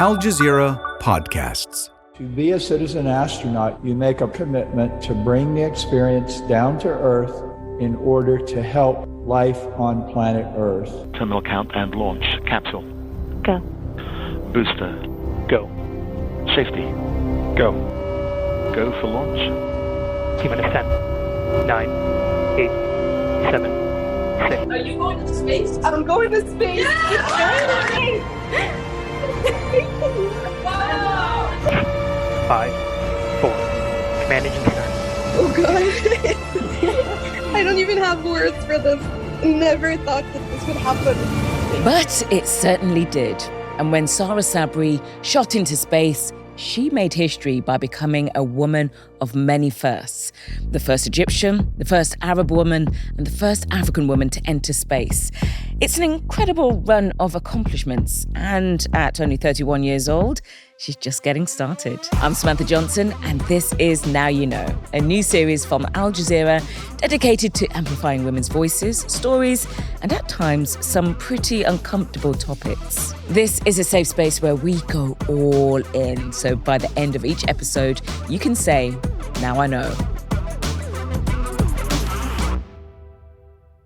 Al Jazeera Podcasts. To be a citizen astronaut, you make a commitment to bring the experience down to Earth in order to help life on planet Earth. Terminal count and launch. Capsule. Go. Booster. Go. Safety. Go. Go for launch. T-minus 10, 9, 8, 7, 6. Are you going to space? I'm going to space. Yeah! Wow! 5, 4. Command engine start. Oh God. I don't even have words for this. Never thought that this would happen. But it certainly did. And when Sara Sabry shot into space, she made history by becoming a woman of many firsts. The first Egyptian, the first Arab woman, and the first African woman to enter space. It's an incredible run of accomplishments. And at only 31 years old, she's just getting started. I'm Samantha Johnson, and this is Now You Know, a new series from Al Jazeera dedicated to amplifying women's voices, stories, and at times some pretty uncomfortable topics. This is a safe space where we go all in. So by the end of each episode, you can say, now I know.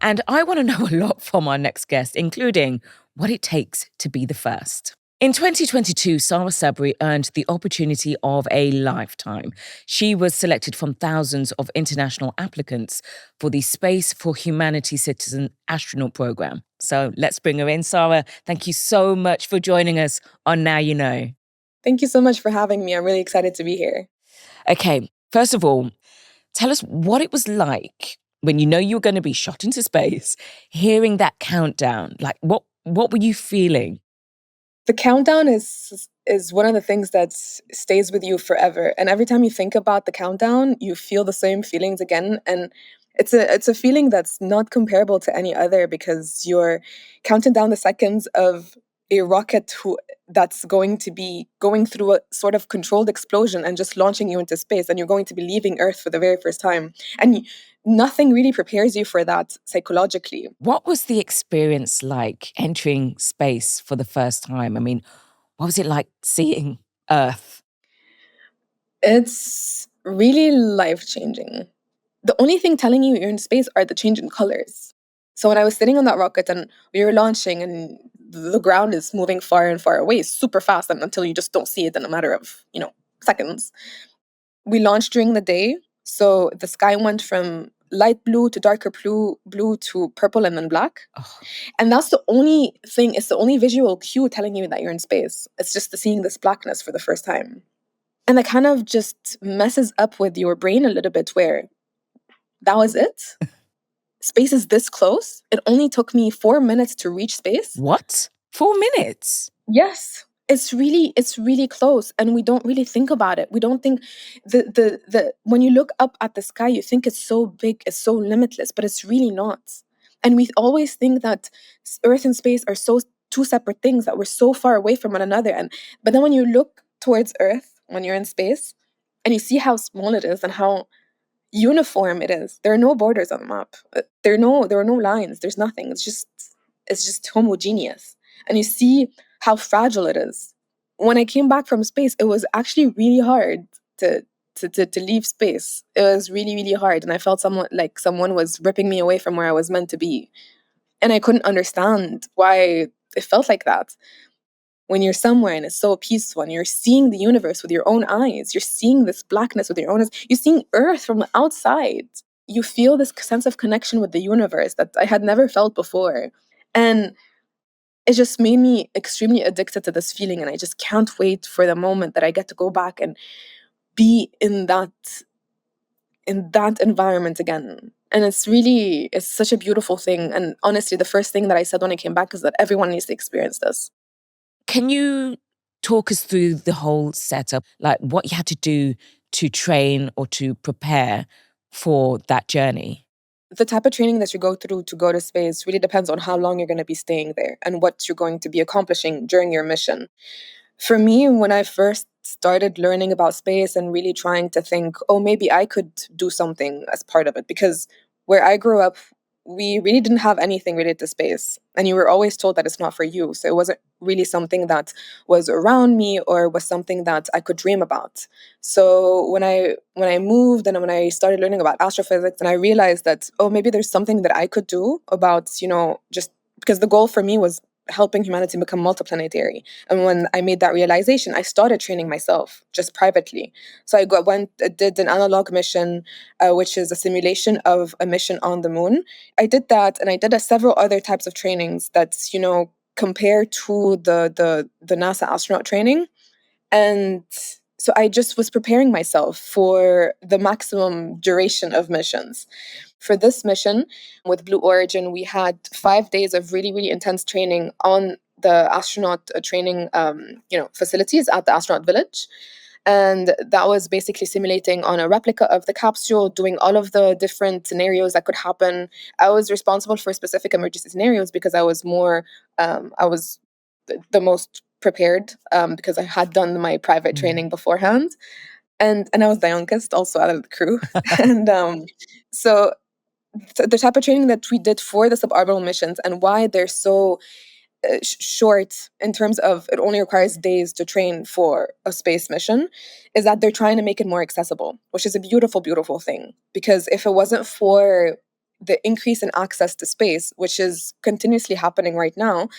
And I want to know a lot from our next guest, including what it takes to be the first. In 2022, Sara Sabry earned the opportunity of a lifetime. She was selected from thousands of international applicants for the Space for Humanity Citizen Astronaut Program. So let's bring her in. Sara, thank you so much for joining us on Now You Know. Thank you so much for having me. I'm really excited to be here. Okay, first of all, tell us what it was like when you know you were going to be shot into space, hearing that countdown. Like, what were you feeling? The countdown is one of the things that stays with you forever. And every time you think about the countdown, you feel the same feelings again. And it's a feeling that's not comparable to any other, because you're counting down the seconds of a rocket that's going to be going through a sort of controlled explosion and just launching you into space. And you're going to be leaving Earth for the very first time. And nothing really prepares you for that psychologically. What was the experience like entering space for the first time? I mean, what was it like seeing Earth? It's really life-changing. The only thing telling you you're in space are the change in colors. So when I was sitting on that rocket and we were launching and the ground is moving far and far away super fast, and until you just don't see it in a matter of, seconds. We launched during the day. So the sky went from light blue to darker blue to purple and then black. Oh. And that's the only thing, it's the only visual cue telling you that you're in space. It's just seeing this blackness for the first time. And that kind of just messes up with your brain a little bit, where that was it. Space is this close. It only took me 4 minutes to reach space. What? 4 minutes? Yes. It's really close, and we don't really think about it. We don't think the when you look up at the sky, you think it's so big, it's so limitless, but it's really not. And we always think that Earth and space are so two separate things, that we're so far away from one another. But then when you look towards Earth, when you're in space, and you see how small it is and how uniform it is, there are no borders on the map. There are no lines. There's nothing. It's just homogeneous, and you see how fragile it is. When I came back from space, it was actually really hard to leave space. It was really, really hard. And I felt someone was ripping me away from where I was meant to be. And I couldn't understand why it felt like that. When you're somewhere and it's so peaceful and you're seeing the universe with your own eyes, you're seeing this blackness with your own eyes, you're seeing Earth from the outside. You feel this sense of connection with the universe that I had never felt before. And it just made me extremely addicted to this feeling, and I just can't wait for the moment that I get to go back and be in that environment again. And it's such a beautiful thing. And honestly, the first thing that I said when I came back is that everyone needs to experience this. Can you talk us through the whole setup, like what you had to do to train or to prepare for that journey? The type of training that you go through to go to space really depends on how long you're going to be staying there and what you're going to be accomplishing during your mission. For me, when I first started learning about space and really trying to think, oh, maybe I could do something as part of it, because where I grew up, we really didn't have anything related to space. And you were always told that it's not for you. So it wasn't really something that was around me or was something that I could dream about. So when I moved and when I started learning about astrophysics, and I realized that, oh, maybe there's something that I could do about, just because the goal for me was helping humanity become multiplanetary. And when I made that realization, I started training myself just privately. So did an analog mission, which is a simulation of a mission on the moon. I did that, and I did several other types of trainings that's, compare to the NASA astronaut training. And so I just was preparing myself for the maximum duration of missions. For this mission with Blue Origin, we had 5 days of really, really intense training on the astronaut training, facilities at the astronaut village. And that was basically simulating on a replica of the capsule, doing all of the different scenarios that could happen. I was responsible for specific emergency scenarios because I was the most prepared, because I had done my private training beforehand. And I was the youngest also out of the crew. And so the type of training that we did for the suborbital missions and why they're so short in terms of it only requires days to train for a space mission is that they're trying to make it more accessible, which is a beautiful, beautiful thing. Because if it wasn't for the increase in access to space, which is continuously happening right now,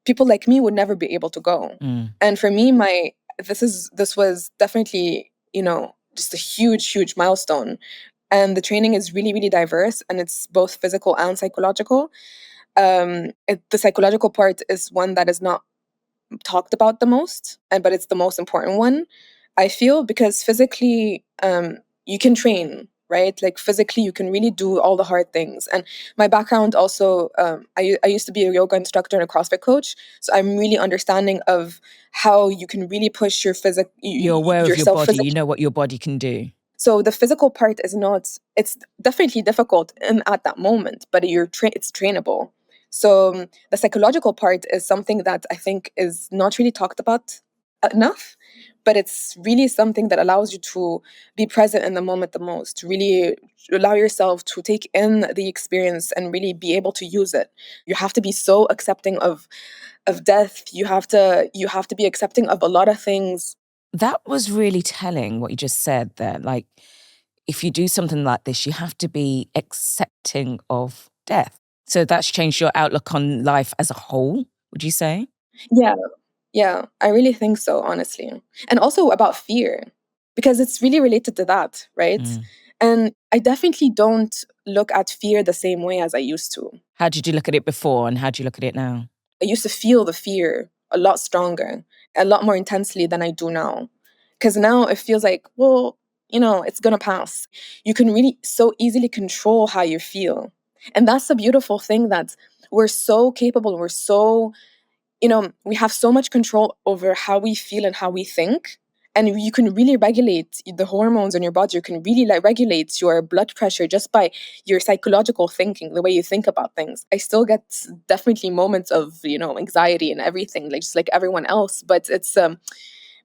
people like me would never be able to go. And for me, this was definitely, just a huge, huge milestone. And the training is really, really diverse, and it's both physical and psychological. The psychological part is one that is not talked about the most, but it's the most important one, I feel, because physically, you can train, right? Like physically, you can really do all the hard things. And my background also, I used to be a yoga instructor and a CrossFit coach, so I'm really understanding of how you can really push your You're aware of your yourself body. physically. You know what your body can do. So the physical part it's definitely difficult at that moment, but it's trainable. So the psychological part is something that I think is not really talked about enough, but it's really something that allows you to be present in the moment the most, really allow yourself to take in the experience and really be able to use it. You have to be so accepting of death. You have to be accepting of a lot of things. That was really telling what you just said there. Like, if you do something like this, you have to be accepting of death. So that's changed your outlook on life as a whole, would you say? Yeah. Yeah, I really think so, honestly. And also about fear, because it's really related to that, right? And I definitely don't look at fear the same way as I used to. How did you look at it before and how do you look at it now? I used to feel the fear a lot stronger, a lot more intensely than I do now. Because now it feels like, well, it's going to pass. You can really so easily control how you feel. And that's the beautiful thing, that we're so capable, we have so much control over how we feel and how we think. And you can really regulate the hormones in your body. You can really regulate your blood pressure just by your psychological thinking, the way you think about things. I still get definitely moments of, anxiety and everything, like just like everyone else. But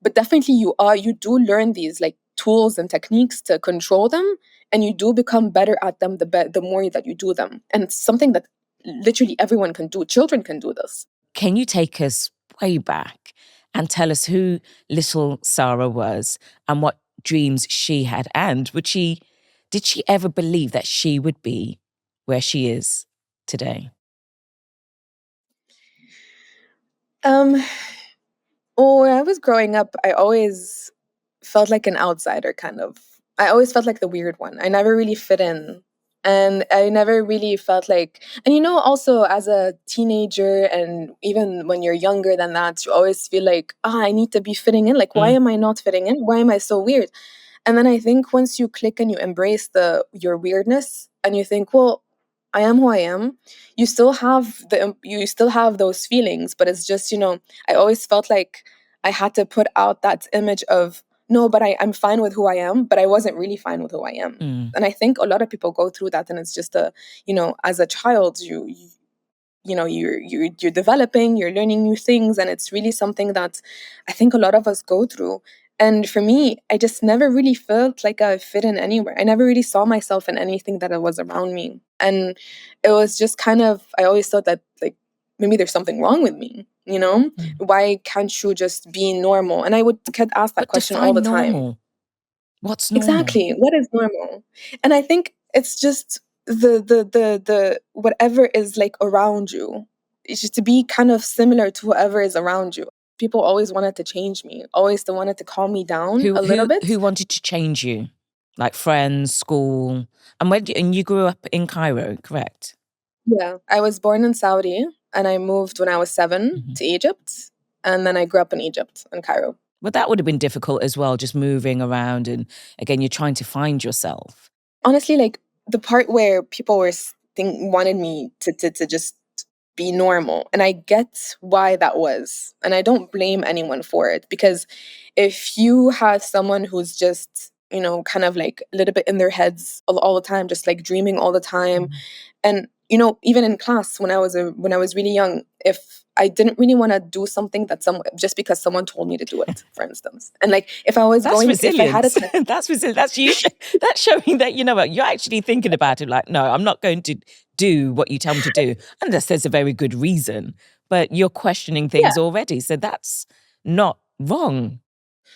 but definitely you do learn these like tools and techniques to control them, and you do become better at them the more that you do them. And it's something that literally everyone can do. Children can do this. Can you take us way back and tell us who little Sara was and what dreams she had? And did she ever believe that she would be where she is today? When I was growing up, I always felt like an outsider, kind of. I always felt like the weird one. I never really fit in. And I never really felt like, and also as a teenager, and even when you're younger than that, you always feel like, I need to be fitting in. Like, why am I not fitting in? Why am I so weird? And then I think once you click and you embrace your weirdness, and you think, well, I am who I am, you still have those feelings, but it's just, I always felt like I had to put out that image of, no, but I'm fine with who I am, but I wasn't really fine with who I am. And I think a lot of people go through that, and it's just as a child, you're developing, you're learning new things, and it's really something that I think a lot of us go through. And for me, I just never really felt like I fit in anywhere. I never really saw myself in anything that was around me. And it was just kind of, I always thought that like maybe there's something wrong with me, you know? Why can't you just be normal? And I would get asked that But question all define the time. normal. What's normal? Exactly. What is normal? And I think it's just the whatever is like around you. It's just to be kind of similar to whatever is around you. People always wanted to change me, always they wanted to calm me down a little bit. Who wanted to change you? Like friends, school, and you grew up in Cairo, correct? Yeah, I was born in Saudi and I moved when I was 7 to Egypt, and then I grew up in Egypt in Cairo. But that would have been difficult as well, just moving around, and again, you're trying to find yourself. Honestly, like the part where people were wanted me to just be normal, and I get why that was, and I don't blame anyone for it, because if you have someone who's just, you know, kind of like a little bit in their heads all the time, just like dreaming all the time, and you know, even in class when I was really young, if I didn't really want to do something that just because someone told me to do it, for instance, and like if I was if I had a That's resilience. That's you. That's showing that, you know what, you're actually thinking about it. Like, no, I'm not going to do what you tell me to do unless there's a very good reason. But you're questioning things already, so that's not wrong.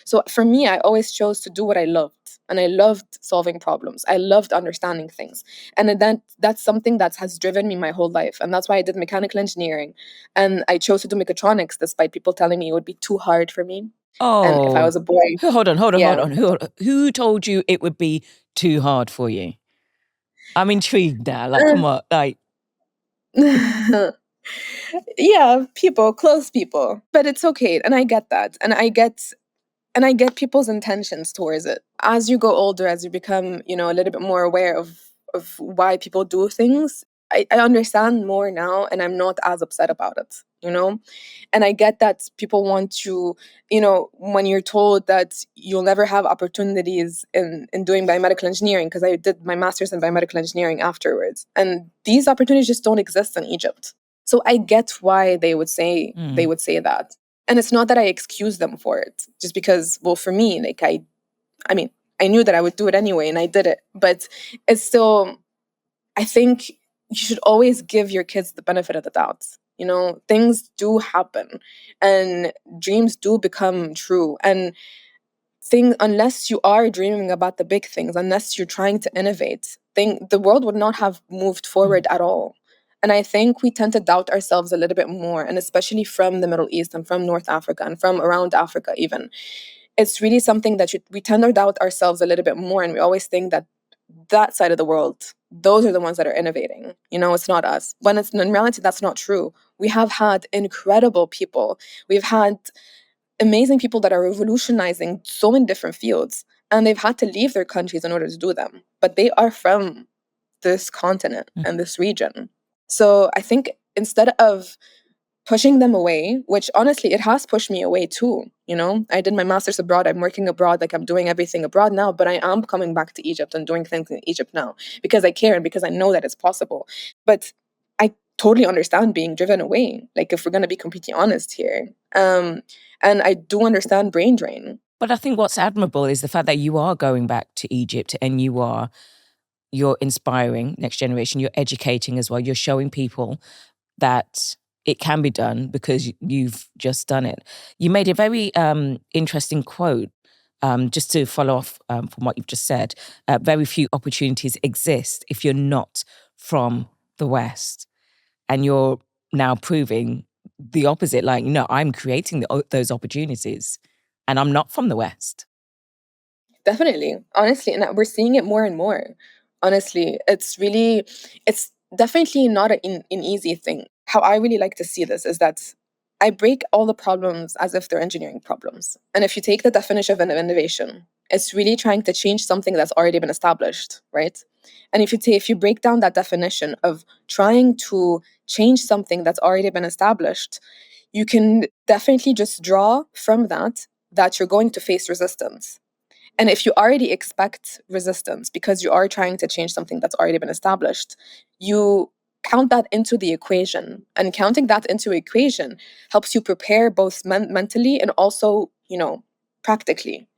So for me, I always chose to do what I loved. And I loved solving problems. I loved understanding things. And that's something that has driven me my whole life. And that's why I did mechanical engineering. And I chose to do mechatronics despite people telling me it would be too hard for me. And if I was a boy. Hold on. Who told you it would be too hard for you? I'm intrigued now. Like, come on. Like, yeah, close people. But it's okay. And I get that. And I get people's intentions towards it. As you go older, as you become, you know, a little bit more aware of why people do things, I understand more now, and I'm not as upset about it, you know? And I get that people want to, you know, when you're told that you'll never have opportunities in doing biomedical engineering, because I did my master's in biomedical engineering afterwards, and these opportunities just don't exist in Egypt. So I get why they would say that. And it's not that I excuse them for it, just because, well, for me, like I mean, I knew that I would do it anyway, and I did it. But it's still, I think you should always give your kids the benefit of the doubt. You know, things do happen, and dreams do become true. And unless you are dreaming about the big things, unless you're trying to innovate, the world would not have moved forward at all. And I think we tend to doubt ourselves a little bit more, and especially from the Middle East and from North Africa and from around Africa even. It's really something that we tend to doubt ourselves a little bit more, and we always think that side of the world, those are the ones that are innovating. You know, it's not us. When in reality, that's not true. We have had incredible people. We've had amazing people that are revolutionizing so many different fields, and they've had to leave their countries in order to do them. But they are from this continent and this region. So I think instead of pushing them away, which honestly, it has pushed me away too. You know, I did my master's abroad. I'm working abroad, like I'm doing everything abroad now, but I am coming back to Egypt and doing things in Egypt now because I care and because I know that it's possible. But I totally understand being driven away, like if we're going to be completely honest here. And I do understand brain drain. but I think what's admirable is the fact that you are going back to Egypt, and you're inspiring next generation. You're educating as well. You're showing people that it can be done because you've just done it. You made a very interesting quote, just to follow off from what you've just said. Very few opportunities exist if you're not from the West. And you're now proving the opposite. Like, no, I'm creating those opportunities, and I'm not from the West. Definitely, honestly, and we're seeing it more and more. Honestly, it's definitely not an easy thing. How I really like to see this is that I break all the problems as if they're engineering problems. And if you take the definition of an innovation, it's really trying to change something that's already been established, right? And if you break down that definition of trying to change something that's already been established, you can definitely just draw from that you're going to face resistance. And if you already expect resistance because you are trying to change something that's already been established, you count that into the equation. And counting that into equation helps you prepare both mentally and also, you know, practically.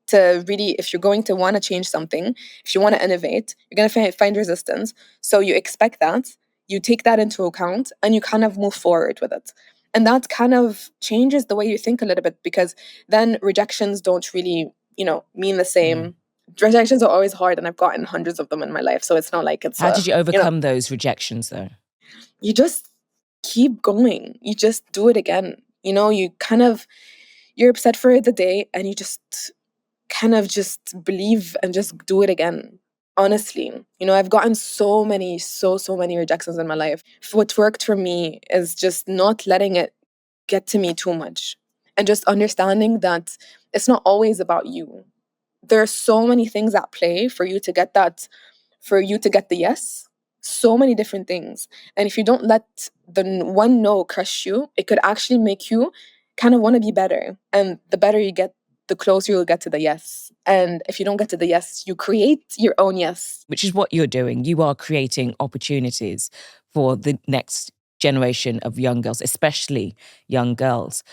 to really, if you're going to want to change something, if you want to innovate, you're going to find resistance. So you expect that, you take that into account, and you kind of move forward with it. And that kind of changes the way you think a little bit, because then rejections don't really, mean the same. Rejections are always hard, and I've gotten hundreds of them in my life. So it's not like it's How did you overcome those rejections, though? You just keep going. You just do it again. You're upset for the day, and you just kind of just believe and just do it again. Honestly, I've gotten so many rejections in my life. What worked for me is just not letting it get to me too much, and just understanding that it's not always about you. There are so many things at play for you to get the yes. So many different things. And if you don't let the one no crush you, it could actually make you kind of want to be better. And the better you get, the closer you'll get to the yes. And if you don't get to the yes, you create your own yes. Which is what you're doing. You are creating opportunities for the next generation of young girls, especially young girls.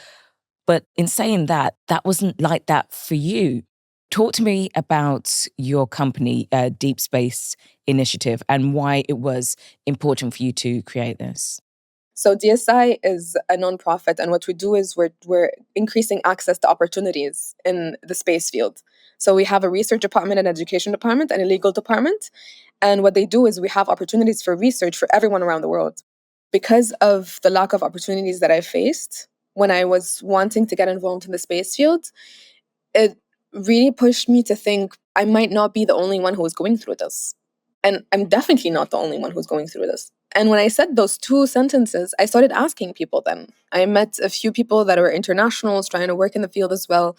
But in saying that, that wasn't like that for you. Talk to me about your company, Deep Space Initiative, and why it was important for you to create this. So DSI is a nonprofit, and what we do is we're increasing access to opportunities in the space field. So we have a research department, an education department, and a legal department. And what they do is we have opportunities for research for everyone around the world. Because of the lack of opportunities that I faced when I was wanting to get involved in the space field, it really pushed me to think I might not be the only one who was going through this. And I'm definitely not the only one who's going through this. And when I said those two sentences, I started asking people then. I met a few people that were internationals trying to work in the field as well.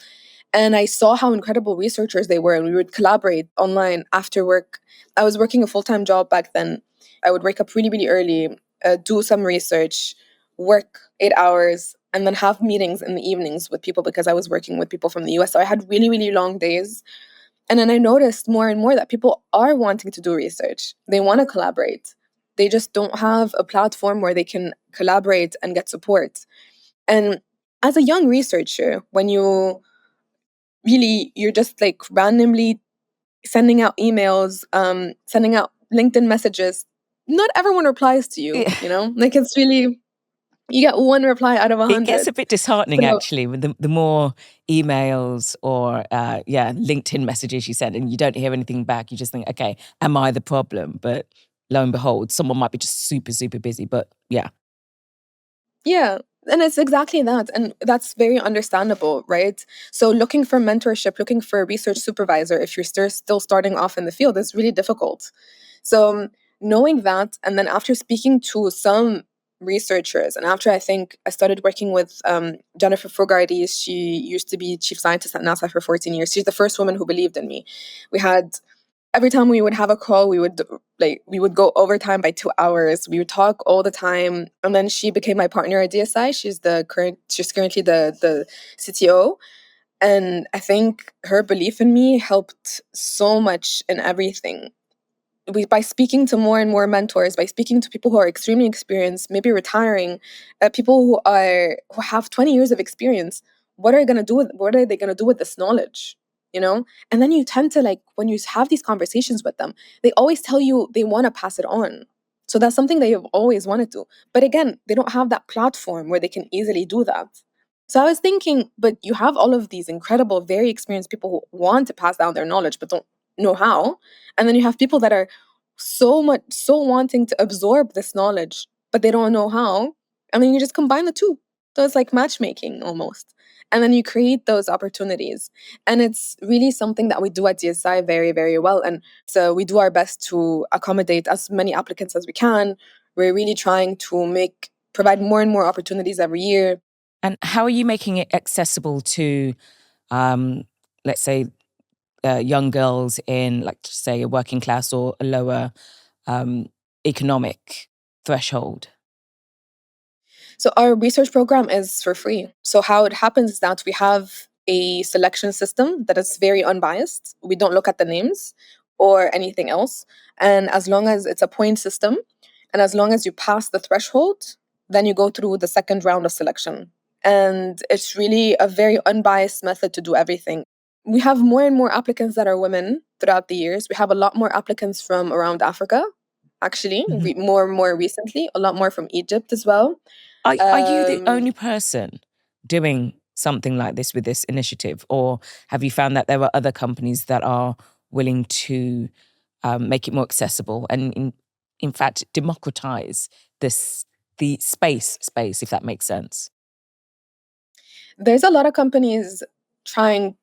And I saw how incredible researchers they were, and we would collaborate online after work. I was working a full-time job back then. I would wake up really, really early, do some research, work 8 hours, and then have meetings in the evenings with people because I was working with people from the US. So I had really, really long days. And then I noticed more and more that people are wanting to do research. They want to collaborate. They just don't have a platform where they can collaborate and get support. And as a young researcher, when you're just like randomly sending out emails, sending out LinkedIn messages, not everyone replies to you, Like it's really, you get one reply out of 100. It gets a bit disheartening, actually, with the more emails or, LinkedIn messages you send and you don't hear anything back. You just think, okay, am I the problem? But lo and behold, someone might be just super, super busy. But yeah. Yeah. And it's exactly that. And that's very understandable, right? So looking for mentorship, looking for a research supervisor, if you're still starting off in the field, is really difficult. So knowing that, and then after speaking to some researchers, and after I started working with Jennifer Fogarty, she used to be chief scientist at NASA for 14 years. She's the first woman who believed in me. Every time we would have a call, we would go overtime by 2 hours. We would talk all the time. And then she became my partner at DSI. She's currently the CTO. And I think her belief in me helped so much in everything. By speaking to more and more mentors, by speaking to people who are extremely experienced, maybe retiring, people who have 20 years of experience, what are they going to do with this knowledge? And then you tend to, when you have these conversations with them, they always tell you they want to pass it on. So that's something they have always wanted to. But again, they don't have that platform where they can easily do that. So I was thinking, but you have all of these incredible, very experienced people who want to pass down their knowledge, but don't know how. And then you have people that are so wanting to absorb this knowledge, but they don't know how. And then you just combine the two. So it's like matchmaking almost. And then you create those opportunities. And it's really something that we do at DSI very, very well. And so we do our best to accommodate as many applicants as we can. We're really trying to provide more and more opportunities every year. And how are you making it accessible to, let's say, young girls in, say, a working class or a lower economic threshold? So our research program is for free. So how it happens is that we have a selection system that is very unbiased. We don't look at the names or anything else. And as long as it's a point system, and as long as you pass the threshold, then you go through the second round of selection. And it's really a very unbiased method to do everything. we have more and more applicants that are women throughout the years. We have a lot more applicants from around Africa, actually, more and more recently, a lot more from Egypt as well. Are you the only person doing something like this with this initiative? Or have you found that there are other companies that are willing to make it more accessible and in fact democratize the space, if that makes sense? There's a lot of companies trying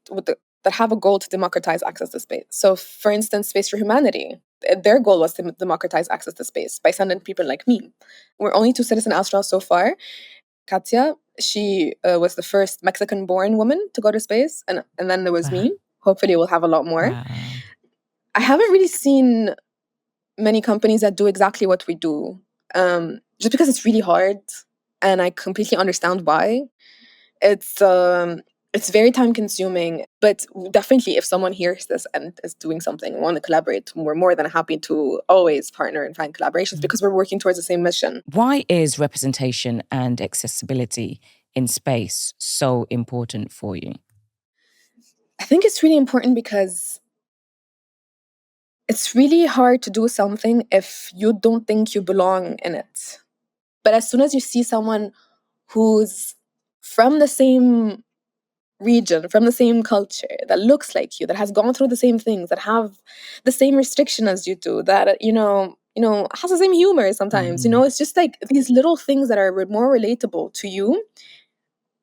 that have a goal to democratize access to space. So, for instance, Space for Humanity, their goal was to democratize access to space by sending people like me. We're only 2 citizen astronauts so far. Katia, she was the first Mexican-born woman to go to space, and then there was me. Hopefully, we'll have a lot more. Wow. I haven't really seen many companies that do exactly what we do, just because it's really hard, and I completely understand why. It's very time consuming, but definitely if someone hears this and is doing something, want to collaborate, we're more than happy to always partner and find collaborations because we're working towards the same mission. Why is representation and accessibility in space so important for you? I think it's really important because it's really hard to do something if you don't think you belong in it. But as soon as you see someone who's from the same region, from the same culture, that looks like you, that has gone through the same things, that have the same restriction as you do, that has the same humor sometimes. It's just like these little things that are more relatable to you.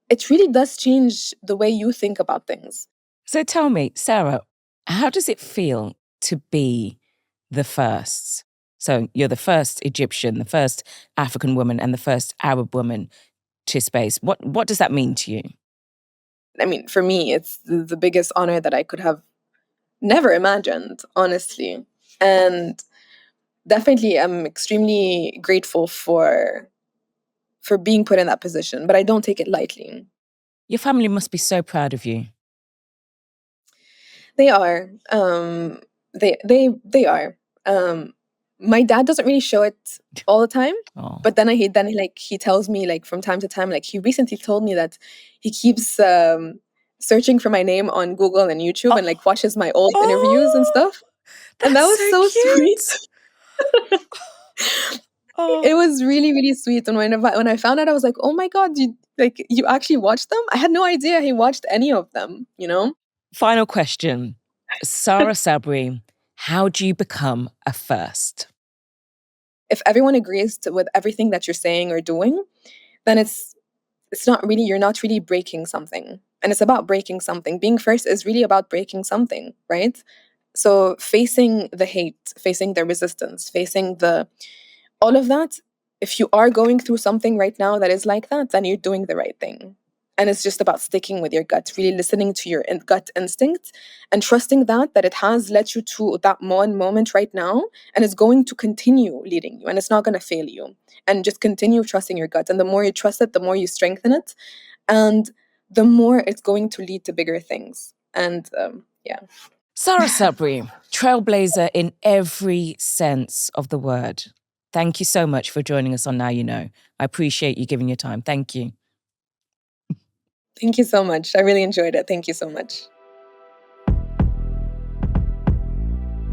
It really does change the way you think about things. So tell me, Sarah, how does it feel to be the first? So you're the first Egyptian, the first African woman, and the first Arab woman to space. What does that mean to you? I mean, for me, it's the biggest honor that I could have never imagined, honestly. And definitely I'm extremely grateful for being put in that position, but I don't take it lightly. Your family must be so proud of you. They are. They are. My dad doesn't really show it all the time, but then he tells me like from time to time, like he recently told me that he keeps searching for my name on Google and YouTube and like watches my old interviews and stuff. And that was so sweet. It was really, really sweet. And when I found out, I was like, oh my God, you actually watched them? I had no idea he watched any of them, Final question. Sara Sabry, how do you become a first? If everyone agrees with everything that you're saying or doing, then you're not really breaking something. And it's about breaking something. Being first is really about breaking something, right? So facing the hate, facing the resistance, facing all of that, if you are going through something right now that is like that, then you're doing the right thing. And it's just about sticking with your gut, really listening to your gut instinct and trusting that it has led you to that moment right now, and it's going to continue leading you, and it's not going to fail you. And just continue trusting your gut. And the more you trust it, the more you strengthen it, and the more it's going to lead to bigger things. And yeah. Sara Sabry, trailblazer in every sense of the word. Thank you so much for joining us on Now You Know. I appreciate you giving your time. Thank you. Thank you so much. I really enjoyed it. Thank you so much.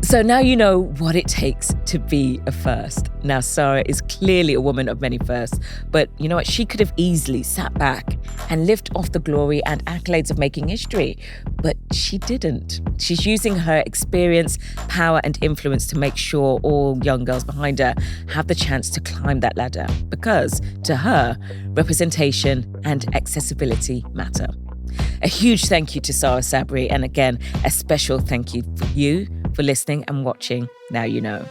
So now you know what it takes to be a first. Now, Sara is clearly a woman of many firsts, but you know what? She could have easily sat back and lived off the glory and accolades of making history, but she didn't. She's using her experience, power, and influence to make sure all young girls behind her have the chance to climb that ladder, because to her, representation and accessibility matter. A huge thank you to Sara Sabry, and again, a special thank you for you for listening and watching Now You Know.